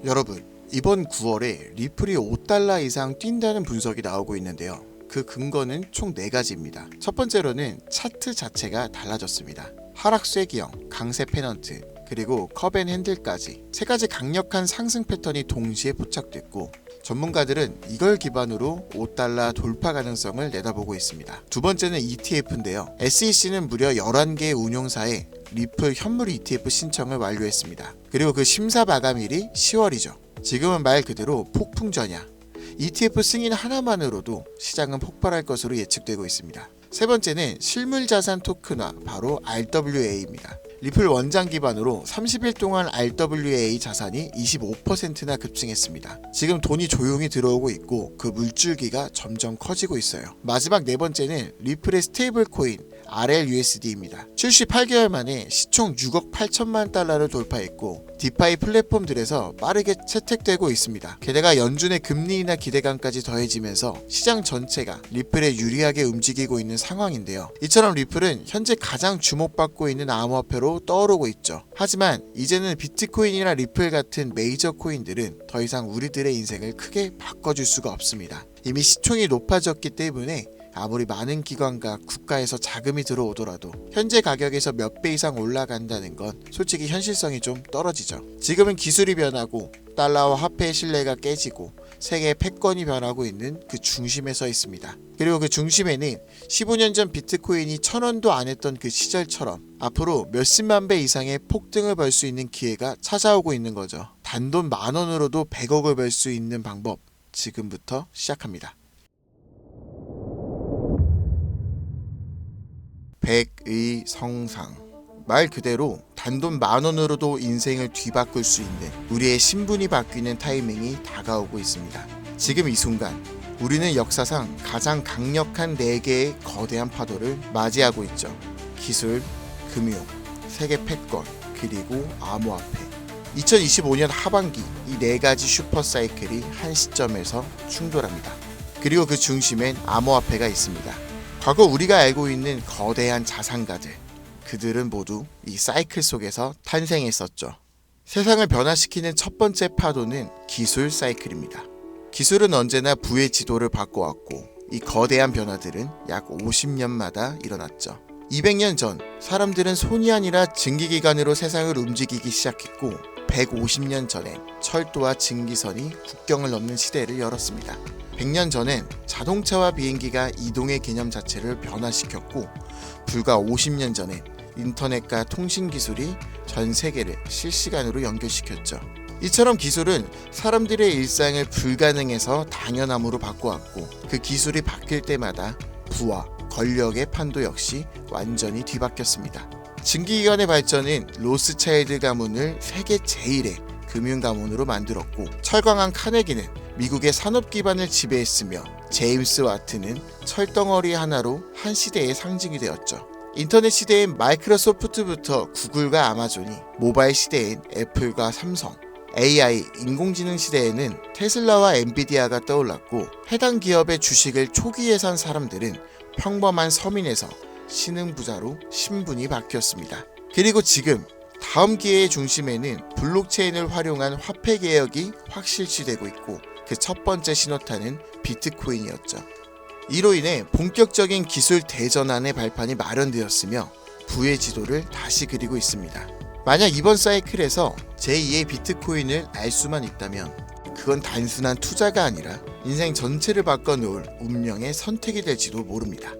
여러분, 이번 9월에 리플이 5달러 이상 뛴다는 분석이 나오고 있는데요. 그 근거는 총 4가지입니다. 첫 번째로는 차트 자체가 달라졌습니다. 하락세 기형, 강세 페넌트, 그리고 컵앤 핸들까지 3가지 강력한 상승 패턴이 동시에 포착됐고, 전문가들은 이걸 기반으로 5달러 돌파 가능성을 내다보고 있습니다. 두 번째는 ETF인데요. SEC는 무려 11개의 운용사에 리플 현물 ETF 신청을 완료했습니다. 그리고 그 심사 마감일이 10월이죠. 지금은 말 그대로 폭풍전야. ETF 승인 하나만으로도 시장은 폭발할 것으로 예측되고 있습니다. 세 번째는 실물자산 토큰화, 바로 RWA입니다. 리플 원장 기반으로 30일 동안 RWA 자산이 25%나 급증했습니다. 지금 돈이 조용히 들어오고 있고 그 물줄기가 점점 커지고 있어요. 마지막 네 번째는 리플의 스테이블 코인 RLUSD입니다. 출시 8개월 만에 시총 6억 8천만 달러를 돌파했고 디파이 플랫폼들에서 빠르게 채택되고 있습니다. 게다가 연준의 금리 인하 기대감까지 더해지면서 시장 전체가 리플에 유리하게 움직이고 있는 상황인데요. 이처럼 리플은 현재 가장 주목받고 있는 암호화폐로 떠오르고 있죠. 하지만 이제는 비트코인이나 리플 같은 메이저 코인들은 더 이상 우리들의 인생을 크게 바꿔줄 수가 없습니다. 이미 시총이 높아졌기 때문에 아무리 많은 기관과 국가에서 자금이 들어오더라도 현재 가격에서 몇 배 이상 올라간다는 건 솔직히 현실성이 좀 떨어지죠. 지금은 기술이 변하고 달러와 화폐의 신뢰가 깨지고 세계의 패권이 변하고 있는 그 중심에 서 있습니다. 그리고 그 중심에는 15년 전 비트코인이 1,000원도 안 했던 그 시절처럼 앞으로 몇십만 배 이상의 폭등을 벌 수 있는 기회가 찾아오고 있는 거죠. 단돈 10,000원으로도 100억을 벌 수 있는 방법, 지금부터 시작합니다. 백의성상, 말 그대로 단돈 10,000원으로도 인생을 뒤바꿀 수 있는 우리의 신분이 바뀌는 타이밍이 다가오고 있습니다. 지금 이 순간 우리는 역사상 가장 강력한 4개의 거대한 파도를 맞이하고 있죠. 기술, 금융, 세계 패권, 그리고 암호화폐. 2025년 하반기 이 4가지 슈퍼사이클이 한 시점에서 충돌합니다. 그리고 그 중심엔 암호화폐가 있습니다. 과거 우리가 알고 있는 거대한 자산가들, 그들은 모두 이 사이클 속에서 탄생했었죠. 세상을 변화시키는 첫 번째 파도는 기술 사이클입니다. 기술은 언제나 부의 지도를 바꿔왔고 이 거대한 변화들은 약 50년마다 일어났죠. 200년 전 사람들은 손이 아니라 증기기관으로 세상을 움직이기 시작했고 150년 전엔 철도와 증기선이 국경을 넘는 시대를 열었습니다. 100년 전엔 자동차와 비행기가 이동의 개념 자체를 변화시켰고 불과 50년 전엔 인터넷과 통신기술이 전 세계를 실시간으로 연결시켰죠. 이처럼 기술은 사람들의 일상을 불가능에서 당연함으로 바꿔왔고 그 기술이 바뀔 때마다 부와 권력의 판도 역시 완전히 뒤바뀌었습니다. 증기기관의 발전은 로스차일드 가문을 세계 제1의 금융가문으로 만들었고 철강한 카네기는 미국의 산업 기반을 지배했으며 제임스 와트는 철덩어리 하나로 한 시대의 상징이 되었죠. 인터넷 시대엔 마이크로소프트부터 구글과 아마존이, 모바일 시대엔 애플과 삼성, AI, 인공지능 시대에는 테슬라와 엔비디아가 떠올랐고 해당 기업의 주식을 초기에 산 사람들은 평범한 서민에서 신흥부자로 신분이 바뀌었습니다. 그리고 지금 다음 기회의 중심에는 블록체인을 활용한 화폐 개혁이 확실시되고 있고 그 첫 번째 신호탄은 비트코인이었죠. 이로 인해 본격적인 기술 대전환의 발판이 마련되었으며 부의 지도를 다시 그리고 있습니다. 만약 이번 사이클에서 제2의 비트코인을 알 수만 있다면 그건 단순한 투자가 아니라 인생 전체를 바꿔놓을 운명의 선택이 될지도 모릅니다.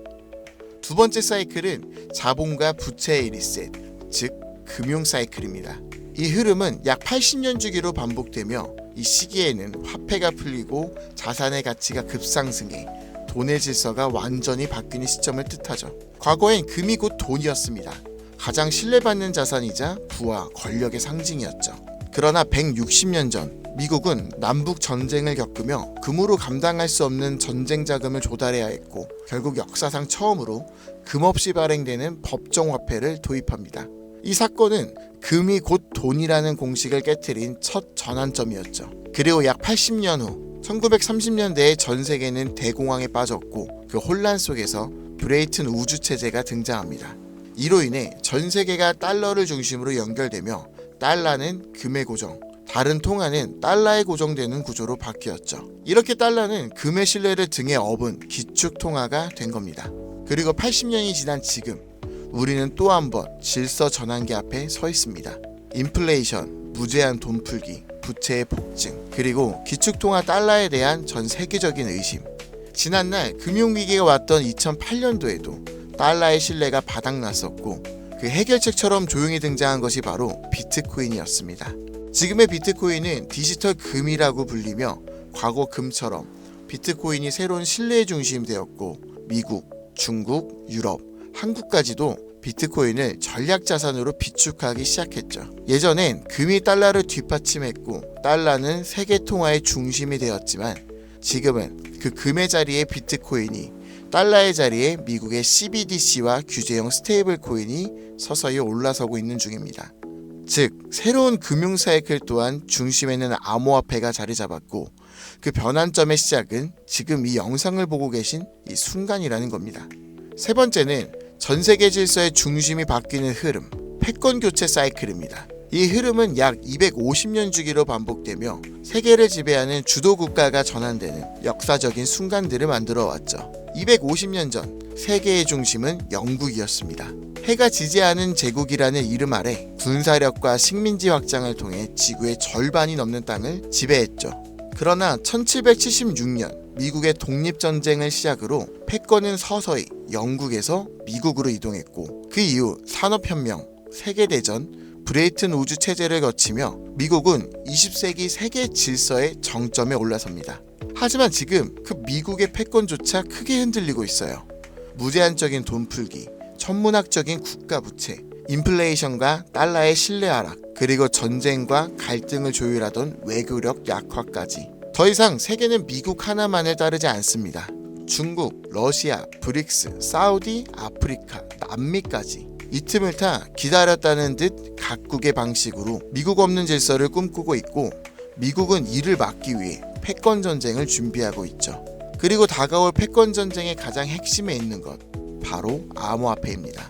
두 번째 사이클은 자본과 부채의 리셋, 즉 금융 사이클입니다. 이 흐름은 약 80년 주기로 반복되며 이 시기에는 화폐가 풀리고 자산의 가치가 급상승해 돈의 질서가 완전히 바뀌는 시점을 뜻하죠. 과거엔 금이 곧 돈이었습니다. 가장 신뢰받는 자산이자 부와 권력의 상징이었죠. 그러나 160년 전 미국은 남북 전쟁을 겪으며 금으로 감당할 수 없는 전쟁 자금을 조달해야 했고 결국 역사상 처음으로 금 없이 발행되는 법정 화폐를 도입합니다. 이 사건은 금이 곧 돈이라는 공식을 깨트린 첫 전환점이었죠. 그리고 약 80년 후 1930년대에 전 세계는 대공황에 빠졌고 그 혼란 속에서 브레이튼 우주체제가 등장합니다. 이로 인해 전 세계가 달러를 중심으로 연결되며 달러는 금의 고정, 다른 통화는 달러에 고정되는 구조로 바뀌었죠. 이렇게 달러는 금의 신뢰를 등에 업은 기축 통화가 된 겁니다. 그리고 80년이 지난 지금 우리는 또 한 번 질서 전환기 앞에 서 있습니다. 인플레이션, 무제한 돈 풀기, 부채의 폭증, 그리고 기축통화 달러에 대한 전 세계적인 의심. 지난날 금융위기가 왔던 2008년도에도 달러의 신뢰가 바닥났었고 그 해결책처럼 조용히 등장한 것이 바로 비트코인이었습니다. 지금의 비트코인은 디지털 금이라고 불리며 과거 금처럼 비트코인이 새로운 신뢰의 중심이 되었고 미국, 중국, 유럽, 한국까지도 비트코인을 전략 자산으로 비축하기 시작했죠. 예전엔 금이 달러를 뒷받침했고 달러는 세계 통화의 중심이 되었지만 지금은 그 금의 자리에 비트코인이 달러의 자리에 미국의 CBDC와 규제형 스테이블 코인이 서서히 올라서고 있는 중입니다. 즉 새로운 금융 사이클 또한 중심에는 암호화폐가 자리 잡았고 그 변환점의 시작은 지금 이 영상을 보고 계신 이 순간이라는 겁니다. 세 번째는 전 세계 질서의 중심이 바뀌는 흐름, 패권 교체 사이클입니다. 이 흐름은 약 250년 주기로 반복되며 세계를 지배하는 주도 국가가 전환되는 역사적인 순간들을 만들어 왔죠. 250년 전 세계의 중심은 영국이었습니다. 해가 지지 않은 제국이라는 이름 아래 군사력과 식민지 확장을 통해 지구의 절반이 넘는 땅을 지배했죠. 그러나 1776년 미국의 독립전쟁을 시작으로 패권은 서서히 영국에서 미국으로 이동했고 그 이후 산업혁명, 세계대전, 브레이튼 우주 체제를 거치며 미국은 20세기 세계 질서의 정점에 올라섭니다. 하지만 지금 그 미국의 패권조차 크게 흔들리고 있어요. 무제한적인 돈 풀기, 천문학적인 국가 부채, 인플레이션과 달러의 신뢰 하락, 그리고 전쟁과 갈등을 조율하던 외교력 약화까지. 더 이상 세계는 미국 하나만을 따르지 않습니다. 중국, 러시아, 브릭스, 사우디, 아프리카, 남미까지 이 틈을 타 기다렸다는 듯 각국의 방식으로 미국 없는 질서를 꿈꾸고 있고 미국은 이를 막기 위해 패권 전쟁을 준비하고 있죠. 그리고 다가올 패권 전쟁의 가장 핵심에 있는 것 바로 암호화폐입니다.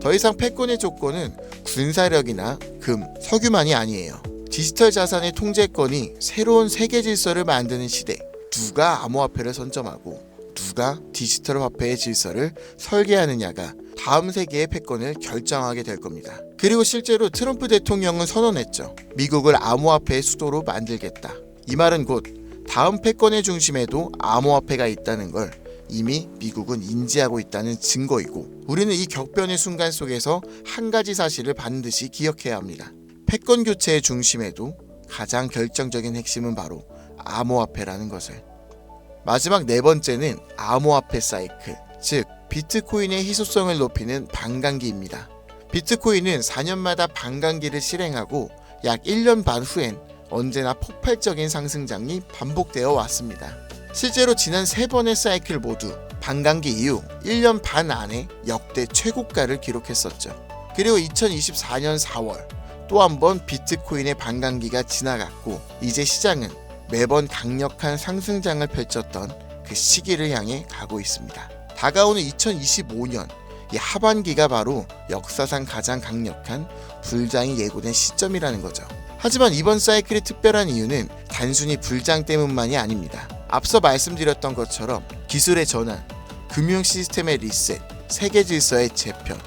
더 이상 패권의 조건은 군사력이나 금, 석유만이 아니에요. 디지털 자산의 통제권이 새로운 세계 질서를 만드는 시대. 누가 암호화폐를 선점하고 누가 디지털 화폐의 질서를 설계하느냐가 다음 세계의 패권을 결정하게 될 겁니다. 그리고 실제로 트럼프 대통령은 선언했죠. 미국을 암호화폐의 수도로 만들겠다. 이 말은 곧 다음 패권의 중심에도 암호화폐가 있다는 걸 이미 미국은 인지하고 있다는 증거이고 우리는 이 격변의 순간 속에서 한 가지 사실을 반드시 기억해야 합니다. 패권 교체의 중심에도 가장 결정적인 핵심은 바로 암호화폐라는 것을. 마지막 네 번째는 암호화폐 사이클, 즉 비트코인의 희소성을 높이는 반감기입니다. 비트코인은 4년마다 반감기를 실행하고 약 1년 반 후엔 언제나 폭발적인 상승장이 반복되어 왔습니다. 실제로 지난 3번의 사이클 모두 반감기 이후 1년 반 안에 역대 최고가를 기록했었죠. 그리고 2024년 4월 또 한 번 비트코인의 반감기가 지나갔고 이제 시장은 매번 강력한 상승장을 펼쳤던 그 시기를 향해 가고 있습니다. 다가오는 2025년 이 하반기가 바로 역사상 가장 강력한 불장이 예고된 시점이라는 거죠. 하지만 이번 사이클이 특별한 이유는 단순히 불장 때문만이 아닙니다. 앞서 말씀드렸던 것처럼 기술의 전환, 금융 시스템의 리셋, 세계 질서의 재편,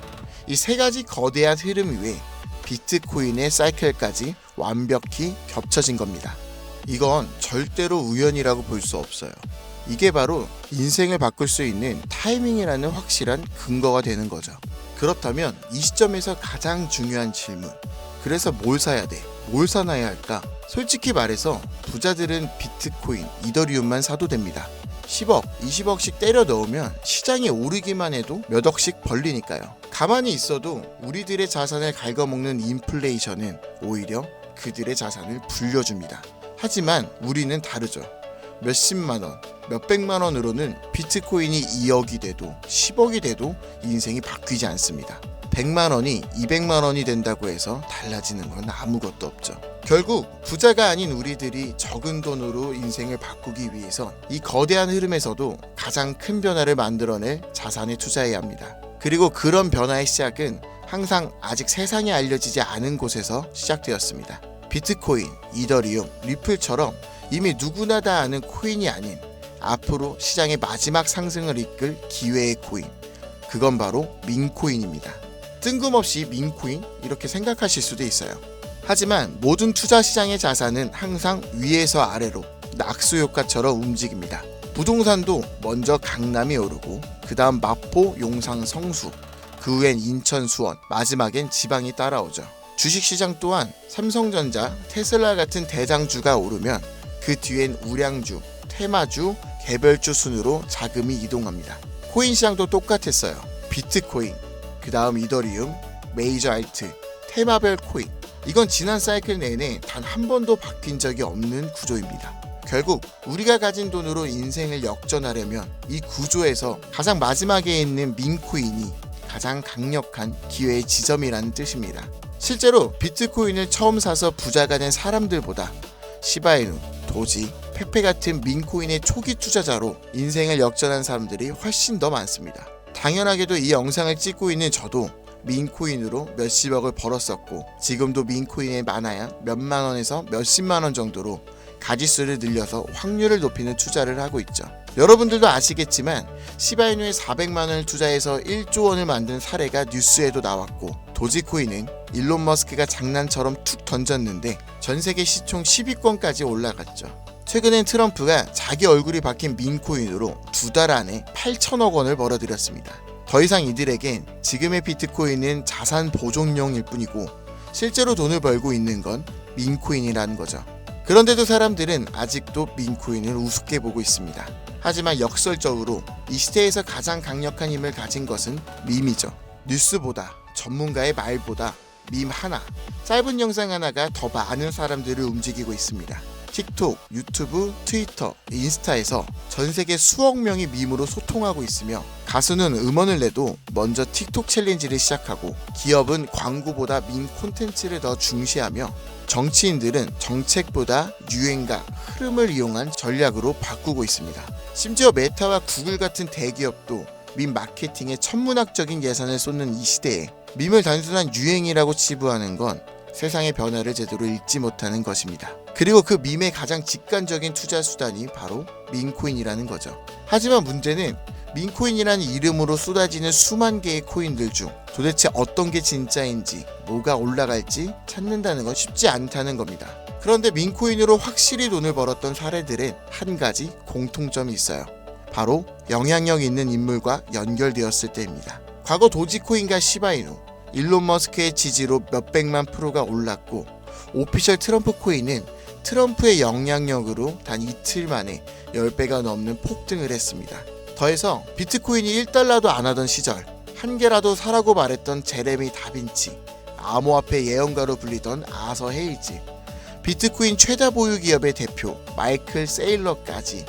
이 세 가지 거대한 흐름 위에 비트코인의 사이클까지 완벽히 겹쳐진 겁니다. 이건 절대로 우연이라고 볼 수 없어요. 이게 바로 인생을 바꿀 수 있는 타이밍이라는 확실한 근거가 되는 거죠. 그렇다면 이 시점에서 가장 중요한 질문, 그래서 뭘 사야 돼? 뭘 사놔야 할까? 솔직히 말해서 부자들은 비트코인, 이더리움만 사도 됩니다. 10억, 20억씩 때려 넣으면 시장이 오르기만 해도 몇 억씩 벌리니까요. 가만히 있어도 우리들의 자산을 갉아먹는 인플레이션은 오히려 그들의 자산을 불려줍니다. 하지만 우리는 다르죠. 몇십만 원, 몇백만 원으로는 비트코인이 2억이 돼도 10억이 돼도 인생이 바뀌지 않습니다. 100만 원이 200만 원이 된다고 해서 달라지는 건 아무것도 없죠. 결국 부자가 아닌 우리들이 적은 돈으로 인생을 바꾸기 위해선 이 거대한 흐름에서도 가장 큰 변화를 만들어낼 자산에 투자해야 합니다. 그리고 그런 변화의 시작은 항상 아직 세상에 알려지지 않은 곳에서 시작되었습니다. 비트코인, 이더리움, 리플처럼 이미 누구나 다 아는 코인이 아닌 앞으로 시장의 마지막 상승을 이끌 기회의 코인, 그건 바로 민코인입니다. 뜬금없이 민코인? 이렇게 생각하실 수도 있어요. 하지만 모든 투자 시장의 자산은 항상 위에서 아래로 낙수 효과처럼 움직입니다. 부동산도 먼저 강남이 오르고 그 다음 마포, 용상, 성수, 그 후엔 인천, 수원, 마지막엔 지방이 따라오죠. 주식시장 또한 삼성전자, 테슬라 같은 대장주가 오르면 그 뒤엔 우량주, 테마주, 개별주 순으로 자금이 이동합니다. 코인 시장도 똑같았어요. 비트코인, 그 다음 이더리움, 메이저 알트, 테마별 코인. 이건 지난 사이클 내내 단 한 번도 바뀐 적이 없는 구조입니다. 결국 우리가 가진 돈으로 인생을 역전하려면 이 구조에서 가장 마지막에 있는 민코인이 가장 강력한 기회의 지점이라는 뜻입니다. 실제로 비트코인을 처음 사서 부자가 된 사람들보다 시바이누, 도지, 페페 같은 민코인의 초기 투자자로 인생을 역전한 사람들이 훨씬 더 많습니다. 당연하게도 이 영상을 찍고 있는 저도 민코인으로 몇십억을 벌었었고 지금도 민코인에 많아야 몇만 원에서 몇십만 원 정도로 가지수를 늘려서 확률을 높이는 투자를 하고 있죠. 여러분들도 아시겠지만 시바이누에 400만 원을 투자해서 1조 원을 만든 사례가 뉴스에도 나왔고 도지코인은 일론 머스크가 장난처럼 툭 던졌는데 전세계 시총 10위권까지 올라갔죠. 최근엔 트럼프가 자기 얼굴이 박힌 민코인으로 2달 안에 8천억 원을 벌어들였습니다. 더 이상 이들에겐 지금의 비트코인은 자산 보존용일 뿐이고 실제로 돈을 벌고 있는 건 민코인이라는 거죠. 그런데도 사람들은 아직도 민코인을 우습게 보고 있습니다. 하지만 역설적으로 이 시대에서 가장 강력한 힘을 가진 것은 밈이죠. 뉴스보다, 전문가의 말보다 밈 하나, 짧은 영상 하나가 더 많은 사람들을 움직이고 있습니다. 틱톡, 유튜브, 트위터, 인스타에서 전 세계 수억 명이 밈으로 소통하고 있으며 가수는 음원을 내도 먼저 틱톡 챌린지를 시작하고 기업은 광고보다 밈 콘텐츠를 더 중시하며 정치인들은 정책보다 유행과 흐름을 이용한 전략으로 바꾸고 있습니다. 심지어 메타와 구글 같은 대기업도 밈 마케팅에 천문학적인 예산을 쏟는 이 시대에 밈을 단순한 유행이라고 치부하는 건 세상의 변화를 제대로 읽지 못하는 것입니다. 그리고 그 밈의 가장 직관적인 투자 수단이 바로 민코인이라는 거죠. 하지만 문제는 민코인이라는 이름으로 쏟아지는 수만 개의 코인들 중 도대체 어떤 게 진짜인지, 뭐가 올라갈지 찾는다는 건 쉽지 않다는 겁니다. 그런데 민코인으로 확실히 돈을 벌었던 사례들은 한 가지 공통점이 있어요. 바로 영향력 있는 인물과 연결되었을 때입니다. 과거 도지코인과 시바이누, 일론 머스크의 지지로 몇백만 프로가 올랐고 오피셜 트럼프 코인은 트럼프의 영향력으로 단 이틀 만에 10배가 넘는 폭등을 했습니다. 더해서 비트코인이 1달러도 안 하던 시절 한 개라도 사라고 말했던 제레미 다빈치, 암호화폐 예언가로 불리던 아서 헤이즈, 비트코인 최다 보유 기업의 대표 마이클 세일러까지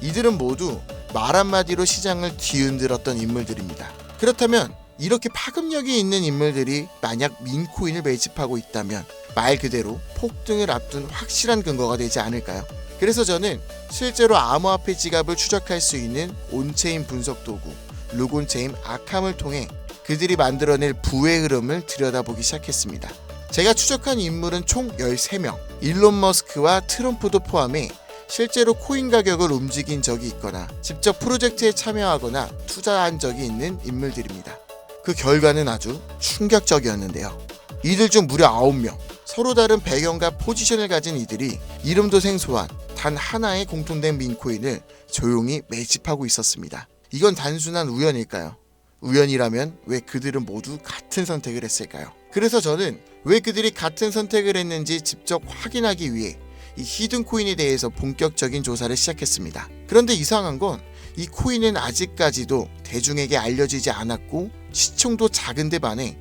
이들은 모두 말 한마디로 시장을 뒤흔들었던 인물들입니다. 그렇다면 이렇게 파급력이 있는 인물들이 만약 민코인을 매집하고 있다면 말 그대로 폭등을 앞둔 확실한 근거가 되지 않을까요? 그래서 저는 실제로 암호화폐 지갑을 추적할 수 있는 온체인 분석 도구 루곤체인 아캄을 통해 그들이 만들어낼 부의 흐름을 들여다보기 시작했습니다. 제가 추적한 인물은 총 13명, 일론 머스크와 트럼프도 포함해 실제로 코인 가격을 움직인 적이 있거나 직접 프로젝트에 참여하거나 투자한 적이 있는 인물들입니다. 그 결과는 아주 충격적이었는데요. 이들 중 무려 9명, 서로 다른 배경과 포지션을 가진 이들이 이름도 생소한 단 하나의 공통된 민코인을 조용히 매집하고 있었습니다. 이건 단순한 우연일까요? 우연이라면 왜 그들은 모두 같은 선택을 했을까요? 그래서 저는 왜 그들이 같은 선택을 했는지 직접 확인하기 위해 이 히든 코인에 대해서 본격적인 조사를 시작했습니다. 그런데 이상한 건 이 코인은 아직까지도 대중에게 알려지지 않았고 시총도 작은데 반해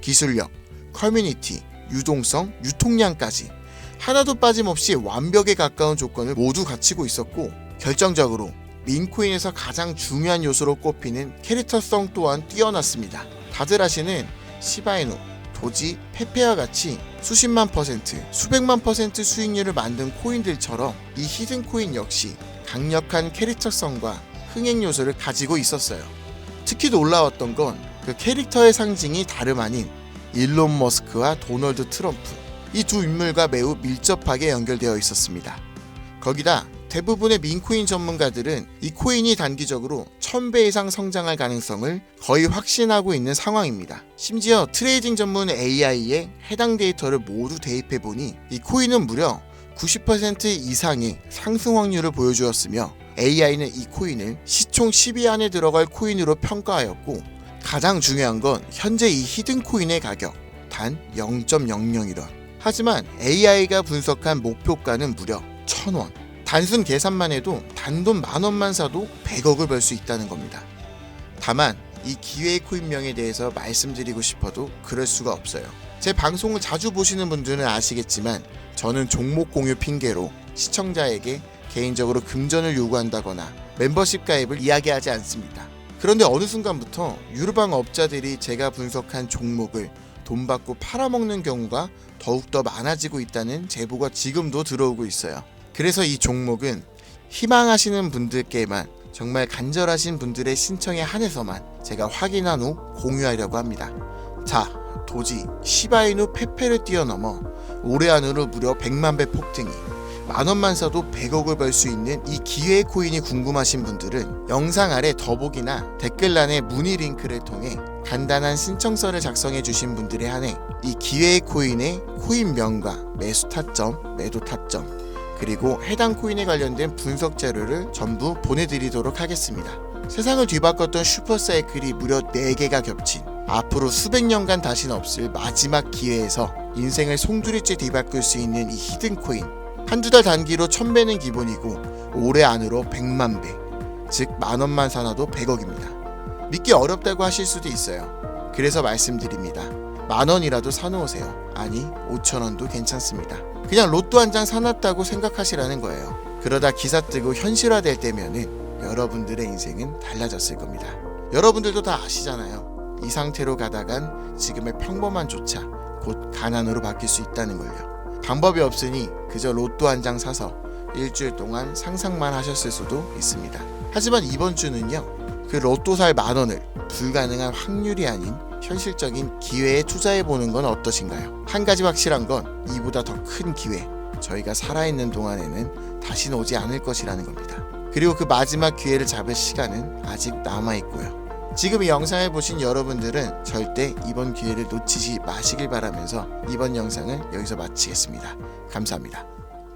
기술력, 커뮤니티, 유동성, 유통량까지 하나도 빠짐없이 완벽에 가까운 조건을 모두 갖추고 있었고 결정적으로 민코인에서 가장 중요한 요소로 꼽히는 캐릭터성 또한 뛰어났습니다. 다들 아시는 시바이누, 도지, 페페와 같이 수십만 퍼센트, 수백만 퍼센트 수익률을 만든 코인들처럼 이 히든 코인 역시 강력한 캐릭터성과 흥행 요소를 가지고 있었어요. 특히 놀라웠던 건 그 캐릭터의 상징이 다름 아닌 일론 머스크와 도널드 트럼프, 이 두 인물과 매우 밀접하게 연결되어 있었습니다. 거기다 대부분의 민코인 전문가들은 이 코인이 단기적으로 1000배 이상 성장할 가능성을 거의 확신하고 있는 상황입니다. 심지어 트레이딩 전문 AI에 해당 데이터를 모두 대입해보니 이 코인은 무려 90% 이상의 상승 확률을 보여주었으며 AI는 이 코인을 시총 10위 안에 들어갈 코인으로 평가하였고, 가장 중요한 건 현재 이 히든 코인의 가격 단 0.001원. 하지만 AI가 분석한 목표가는 무려 1000원. 단순 계산만 해도 단돈 10,000원만 사도 100억을 벌 수 있다는 겁니다. 다만 이 기회의 코인명에 대해서 말씀드리고 싶어도 그럴 수가 없어요. 제 방송을 자주 보시는 분들은 아시겠지만 저는 종목 공유 핑계로 시청자에게 개인적으로 금전을 요구한다거나 멤버십 가입을 이야기하지 않습니다. 그런데 어느 순간부터 유르방 업자들이 제가 분석한 종목을 돈 받고 팔아먹는 경우가 더욱더 많아지고 있다는 제보가 지금도 들어오고 있어요. 그래서 이 종목은 희망하시는 분들께만, 정말 간절하신 분들의 신청에 한해서만 제가 확인한 후 공유하려고 합니다. 자, 도지 시바이누 페페를 뛰어넘어 올해 안으로 무려 100만 배 폭등이, 10,000원만 사도 100억을 벌 수 있는 이 기회의 코인이 궁금하신 분들은 영상 아래 더보기나 댓글란의 문의 링크를 통해 간단한 신청서를 작성해 주신 분들에 한해 이 기회의 코인의 코인명과 매수 타점, 매도 타점, 그리고 해당 코인에 관련된 분석 자료를 전부 보내드리도록 하겠습니다. 세상을 뒤바꿨던 슈퍼사이클이 무려 4개가 겹친 앞으로 수백 년간 다시는 없을 마지막 기회에서 인생을 송두리째 뒤바꿀 수 있는 이 히든 코인. 한두 달 단기로 1000배는 기본이고 올해 안으로 100만 배, 즉 10,000원만 사놔도 100억입니다. 믿기 어렵다고 하실 수도 있어요. 그래서 말씀드립니다. 10,000원이라도 사놓으세요. 아니 5,000원도 괜찮습니다. 그냥 로또 한 장 사놨다고 생각하시라는 거예요. 그러다 기사 뜨고 현실화될 때면은 여러분들의 인생은 달라졌을 겁니다. 여러분들도 다 아시잖아요. 이 상태로 가다간 지금의 평범한 조차 곧 가난으로 바뀔 수 있다는 걸요. 방법이 없으니 그저 로또 한 장 사서 일주일 동안 상상만 하셨을 수도 있습니다. 하지만 이번 주는요, 그 로또 살 10,000원을 불가능한 확률이 아닌 현실적인 기회에 투자해보는 건 어떠신가요? 한 가지 확실한 건 이보다 더 큰 기회, 저희가 살아있는 동안에는 다시는 오지 않을 것이라는 겁니다. 그리고 그 마지막 기회를 잡을 시간은 아직 남아있고요. 지금 이 영상을 보신 여러분들은 절대 이번 기회를 놓치지 마시길 바라면서 이번 영상을 여기서 마치겠습니다. 감사합니다.